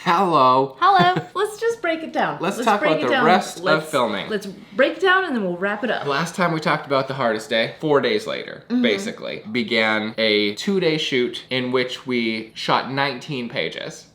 Hello. Hello. Let's just break it down. Let's talk about the rest of filming. Let's break it down and then we'll wrap it up. Last time we talked about the hardest day, 4 days later, basically, began a 2-day shoot in which we shot 19 pages.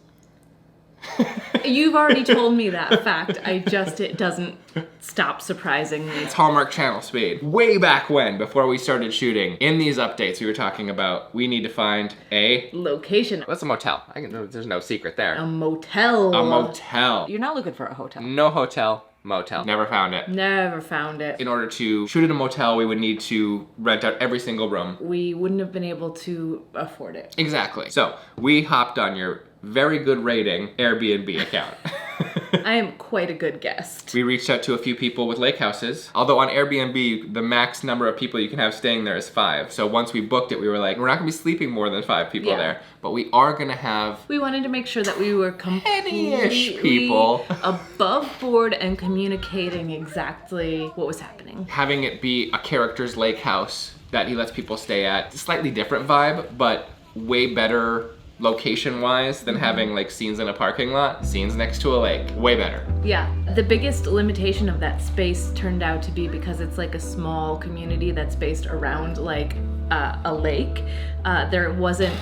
You've already told me that fact. It doesn't stop surprising me. It's Hallmark Channel speed. Way back when, before we started shooting, in these updates we were talking about, we need to find a... location. What's a motel? There's no secret there. A motel. A motel. You're not looking for a hotel. No hotel. Motel. Never found it. Never found it. In order to shoot at a motel, we would need to rent out every single room. We wouldn't have been able to afford it. Exactly. So, we hopped on your very good rating Airbnb account. I am quite a good guest. We reached out to a few people with lake houses. Although on Airbnb, the max number of people you can have staying there is 5. So once we booked it, we were like, we're not gonna be sleeping more than 5 people there. But we are gonna have... We wanted to make sure that we were completely people above board and communicating exactly what was happening. Having it be a character's lake house that he lets people stay at. Slightly different vibe, but way better location-wise than having like scenes in a parking lot, scenes next to a lake. Way better. Yeah. The biggest limitation of that space turned out to be because it's like a small community that's based around like a lake. There wasn't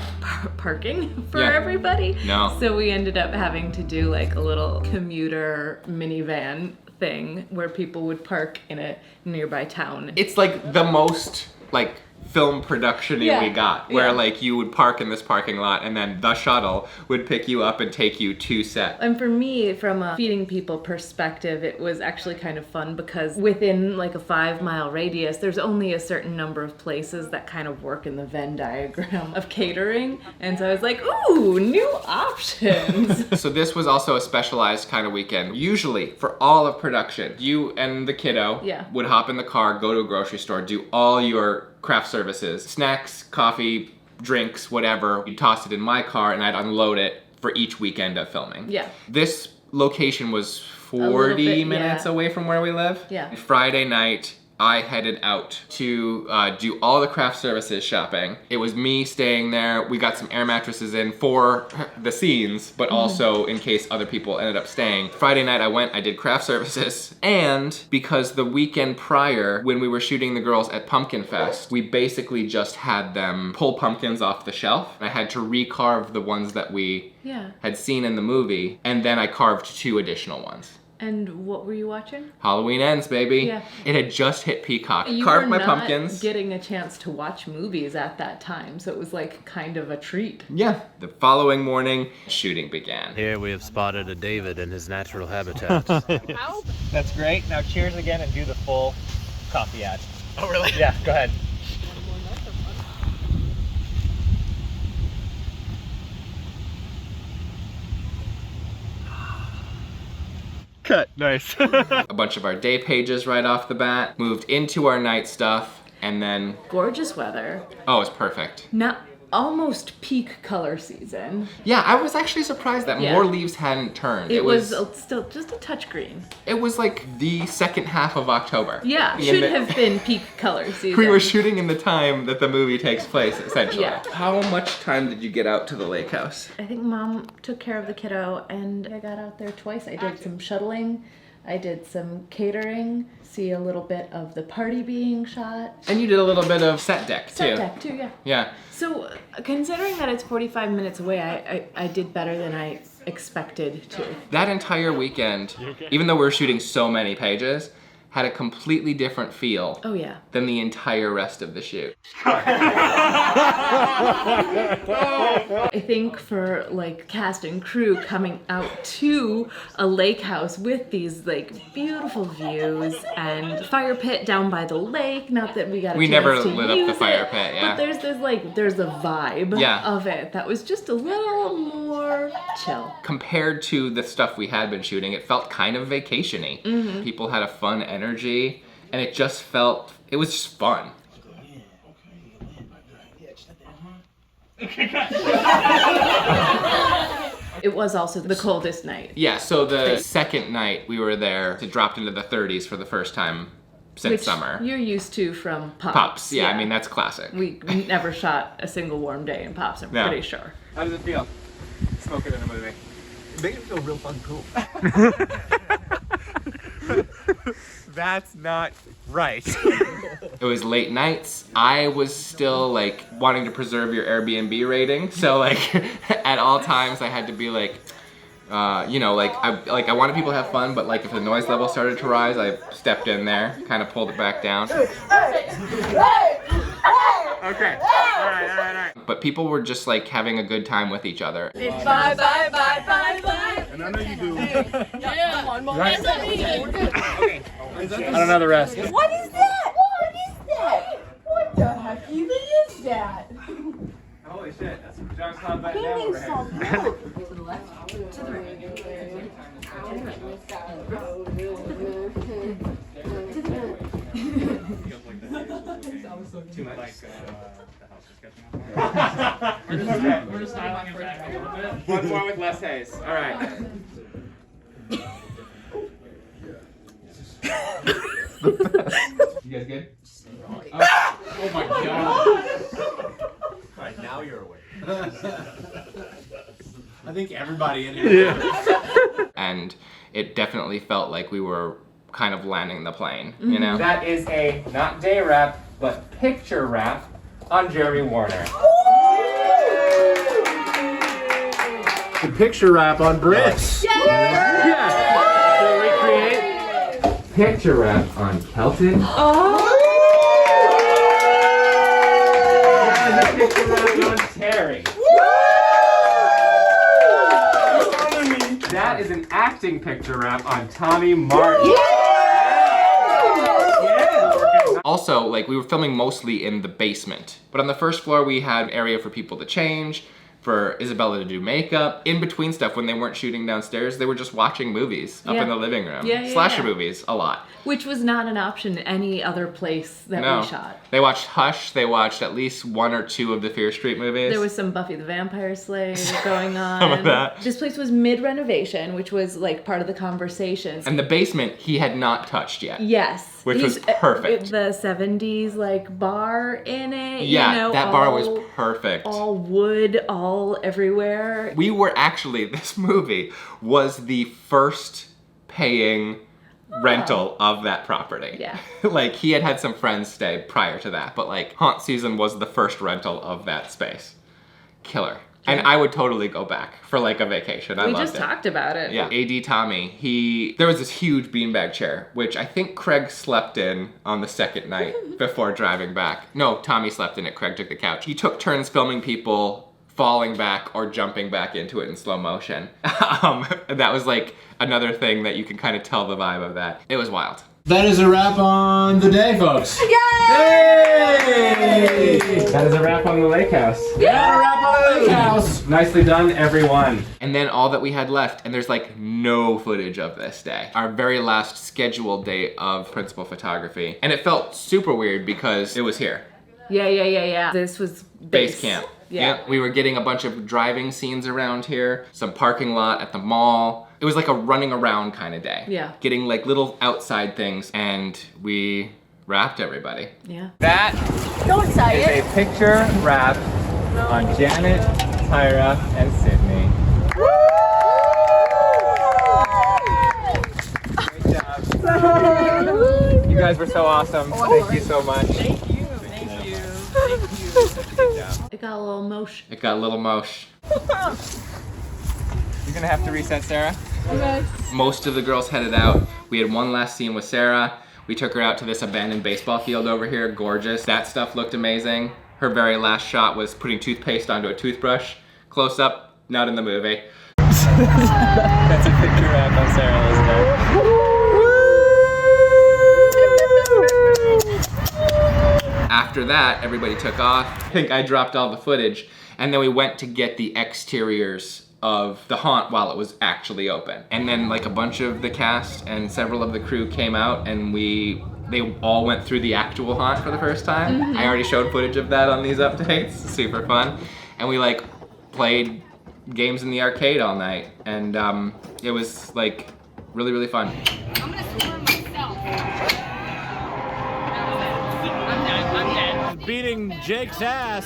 parking for everybody. No. So we ended up having to do like a little commuter minivan thing where people would park in a nearby town. It's like the most like film production-y we got, where like you would park in this parking lot and then the shuttle would pick you up and take you to set. And for me, from a feeding people perspective, it was actually kind of fun because within like a 5-mile radius, there's only a certain number of places that kind of work in the Venn diagram of catering. And so I was like, ooh, new options. So this was also a specialized kind of weekend. Usually, for all of production, you and the kiddo would hop in the car, go to a grocery store, do all your craft services, snacks, coffee, drinks, whatever. You'd toss it in my car and I'd unload it for each weekend of filming. Yeah. This location was 40 minutes away from where we live. Yeah. Friday night, I headed out to do all the craft services shopping. It was me staying there. We got some air mattresses in for the scenes, but also in case other people ended up staying. Friday night I went, I did craft services, and because the weekend prior, when we were shooting the girls at Pumpkin Fest, we basically just had them pull pumpkins off the shelf. I had to recarve the ones that we had seen in the movie, and then I carved 2 additional ones. And what were you watching? Halloween Ends, baby. Yeah. It had just hit Peacock. You Carved were my pumpkins. not getting a chance to watch movies at that time, so it was like kind of a treat. Yeah. The following morning, shooting began. Here we have spotted a David in his natural habitat. That's great. Now cheers again and do the full coffee ad. Oh, really? Yeah, go ahead. Cut. Nice. A bunch of our day pages right off the bat, moved into our night stuff, and then... Gorgeous weather. Oh, it's perfect. Not almost peak color season. Yeah, I was actually surprised that more leaves hadn't turned. It was still just a touch green. It was like the second half of October. Yeah, should have been peak color season. We were shooting in the time that the movie takes place, essentially. Yeah. How much time did you get out to the lake house? I think Mom took care of the kiddo and I got out there twice. I did some shuttling, I did some catering, see a little bit of the party being shot. And you did a little bit of set deck, too. Set deck, too, yeah. Yeah. So, considering that it's 45 minutes away, I did better than I expected to. That entire weekend, even though we were shooting so many pages, had a completely different feel than the entire rest of the shoot. I think for like cast and crew coming out to a lake house with these like beautiful views and fire pit down by the lake, not that we got a We chance never to lit use up the fire it, pit, yeah. But there's a vibe of it that was just a little more chill. Compared to the stuff we had been shooting, it felt kind of vacation-y. People had a fun energy, and it just felt, it was just fun. It was also the coldest night. Yeah, so the second night we were there, it dropped into the 30s for the first time since summer. You're used to from Pops. Pops, yeah, I mean, that's classic. We never shot a single warm day in Pops, I'm pretty sure. How does it feel? Smoking in a movie. Make it feel real fun, cool. That's not right. It was late nights. I was still like wanting to preserve your Airbnb rating. So like at all times I had to be like, you know, like I wanted people to have fun, but like if the noise level started to rise, I stepped in there, kind of pulled it back down. Okay. All right. But people were just like having a good time with each other. Bye, bye, bye, bye, bye. And I know you do. Yeah, come on, Mom. Right. That's not me. Okay. I don't know the rest. What is that? What is that? What the heck even is that? Holy shit, that's some John's Club back down Painting over salt. To the left, to the right. Too much. We're just dialing it back a little bit. One more with less haze. All right. You guys good? Oh my god. Alright, now you're awake. I think everybody in here. And it definitely felt like we were kind of landing the plane, you know? That is a not day wrap, but picture wrap on Jeremy Warner. The picture wrap on bricks. Yeah. So recreate picture wrap on Kelton. And the picture wrap on Terry. That is an acting picture wrap on Tommy Martin. Also, like, we were filming mostly in the basement. But on the first floor, we had an area for people to change, for Isabella to do makeup. In between stuff, when they weren't shooting downstairs, they were just watching movies up in the living room. Slasher movies, a lot. Which was not an option any other place that No. we shot. They watched Hush, they watched at least 1 or 2 of the Fear Street movies. There was some Buffy the Vampire Slayer going on. Some of that. This place was mid-renovation, which was like part of the conversation. And the basement, he had not touched yet. Yes. Which was perfect. The 70s like bar in it. Yeah, you know, that bar was perfect. All wood, all everywhere. We were actually, this movie was the first paying rental of that property. Yeah. Like, he had some friends stay prior to that, but like, haunt season was the first rental of that space. Killer. And I would totally go back for like a vacation. I We loved just it. talked about it. Yeah, AD Tommy, there was this huge beanbag chair, which I think Craig slept in on the second night before driving back. No, Tommy slept in it, Craig took the couch. He took turns filming people falling back or jumping back into it in slow motion. That was like another thing that you can kind of tell the vibe of that. It was wild. That is a wrap on the day, folks. Yay! That is a wrap on the lake house. Yeah, a wrap on the lake house. Nicely done, everyone. And then all that we had left, and there's like no footage of this day. Our very last scheduled day of principal photography. And it felt super weird because it was here. Yeah. This was Base camp. Yeah. We were getting a bunch of driving scenes around here, some parking lot at the mall. It was like a running around kind of day. Yeah. Getting like little outside things, and we wrapped everybody. Yeah. That Don't say is it. a picture wrap on Janet, Tyra, and Sydney. Great job. You guys were so awesome. Thank you so much. Thank you. It got a little mosh. It got a little mosh. You're gonna have to reset, Sarah. Okay. Most of the girls headed out. We had one last scene with Sarah. We took her out to this abandoned baseball field over here, gorgeous. That stuff looked amazing. Her very last shot was putting toothpaste onto a toothbrush. Close up, not in the movie. That's a picture wrap on Sarah Elizabeth. After that, everybody took off. I think I dropped all the footage, and then we went to get the exteriors of the haunt while it was actually open. And then like a bunch of the cast and several of the crew came out, and they all went through the actual haunt for the first time. I already showed footage of that on these updates, super fun. And we like played games in the arcade all night, and it was like really, really fun. I'm gonna score myself. I'm dead. Beating Jake's ass.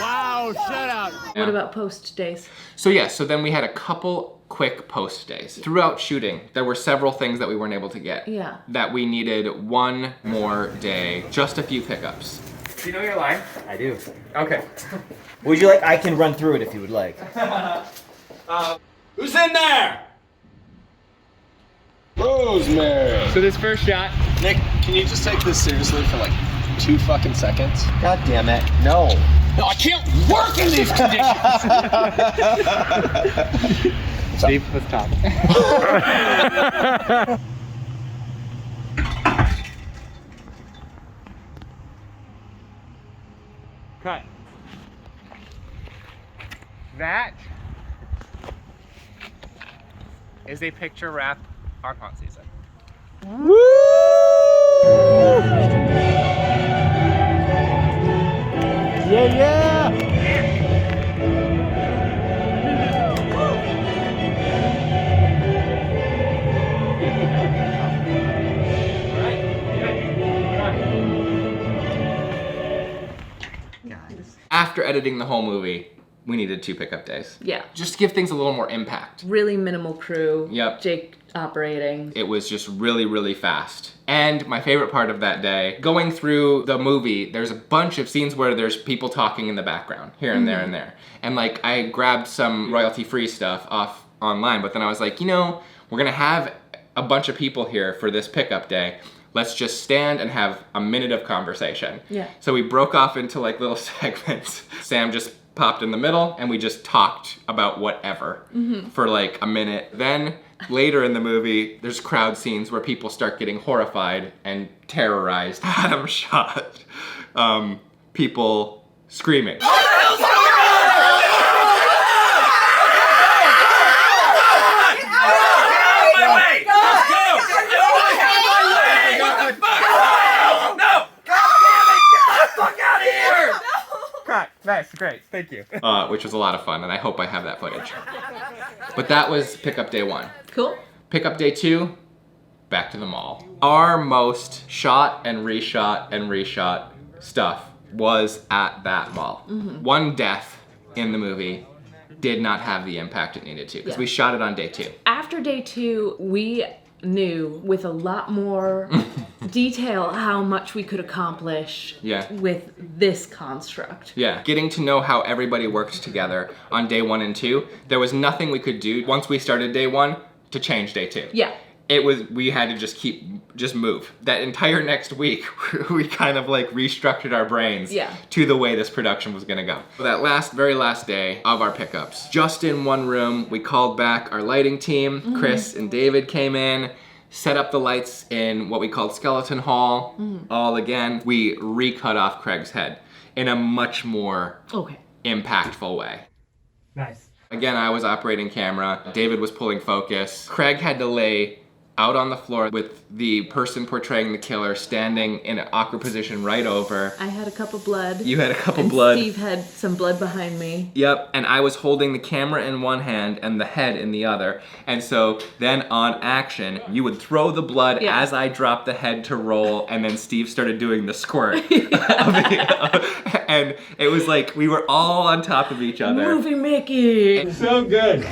Wow. Oh, shut up. What about post days? So yeah, so then we had a couple quick post days. Throughout shooting, there were several things that we weren't able to get. Yeah. That we needed one more day, just a few pickups. Do you know your line? I do. Okay. Would you like? I can run through it if you would like. Who's in there? Rosemary. So this first shot. Nick, can you just take this seriously for like 2 fucking seconds? God damn it! No. No, I can't work in these conditions. Steve, let's talk. Cut. That is a picture wrap our haunt season. Yeah, yeah. After editing the whole movie, we needed 2 pickup days. Yeah. Just to give things a little more impact. Really minimal crew. Yep. Jake operating. It was just really, really fast. And my favorite part of that day, going through the movie, there's a bunch of scenes where there's people talking in the background, here and there and there. And like, I grabbed some royalty-free stuff off online, but then I was like, you know, we're gonna have a bunch of people here for this pickup day. Let's just stand and have a minute of conversation. Yeah. So we broke off into like little segments. Sam just popped in the middle and we just talked about whatever for like a minute. Then later in the movie, there's crowd scenes where people start getting horrified and terrorized. Adam shot people screaming. Nice, great, thank you. Which was a lot of fun, and I hope I have that footage. But that was pickup day 1. Cool. Pickup day 2, back to the mall. Our most shot and reshot stuff was at that mall. One death in the movie did not have the impact it needed to, because we shot it on day 2. After day 2, we knew with a lot more detail how much we could accomplish with this construct. Yeah, getting to know how everybody worked together on day 1 and 2, there was nothing we could do once we started day 1 to change day 2. Yeah. We had to just move. That entire next week, we kind of like restructured our brains to the way this production was gonna go. For that very last day of our pickups, just in one room, we called back our lighting team. Chris and David came in, set up the lights in what we called Skeleton Hall. All again, we recut off Craig's head in a much more impactful way. Nice. Again, I was operating camera. David was pulling focus. Craig had to lay out on the floor with the person portraying the killer standing in an awkward position right over. I had a cup of blood. You had a cup of blood. Steve had some blood behind me. Yep, and I was holding the camera in one hand and the head in the other. And so then on action, you would throw the blood as I dropped the head to roll, and then Steve started doing the squirt. And it was like we were all on top of each other. Movie making! So good,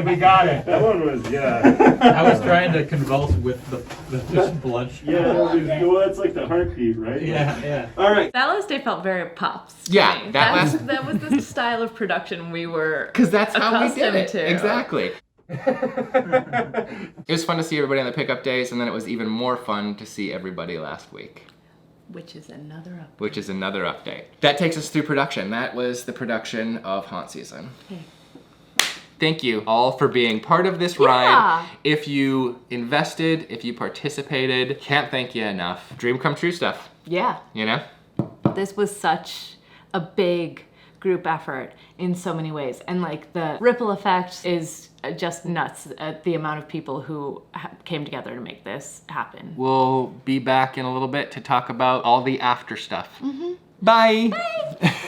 we got it. That one was, I was trying to convulse with the just blood. Yeah, well, that's like the heartbeat, right? Yeah. All right. That last day felt very pops. to Yeah, me. that was the style of production we were Because that's how we did it. to. Exactly. It was fun to see everybody on the pickup days, and then it was even more fun to see everybody last week. Which is another update. That takes us through production. That was the production of Haunt Season. Okay. Thank you all for being part of this ride. If you invested, if you participated, can't thank you enough. Dream come true stuff. Yeah. You know? This was such a big group effort in so many ways. And like the ripple effect is just nuts at the amount of people who came together to make this happen. We'll be back in a little bit to talk about all the after stuff. Bye. Bye.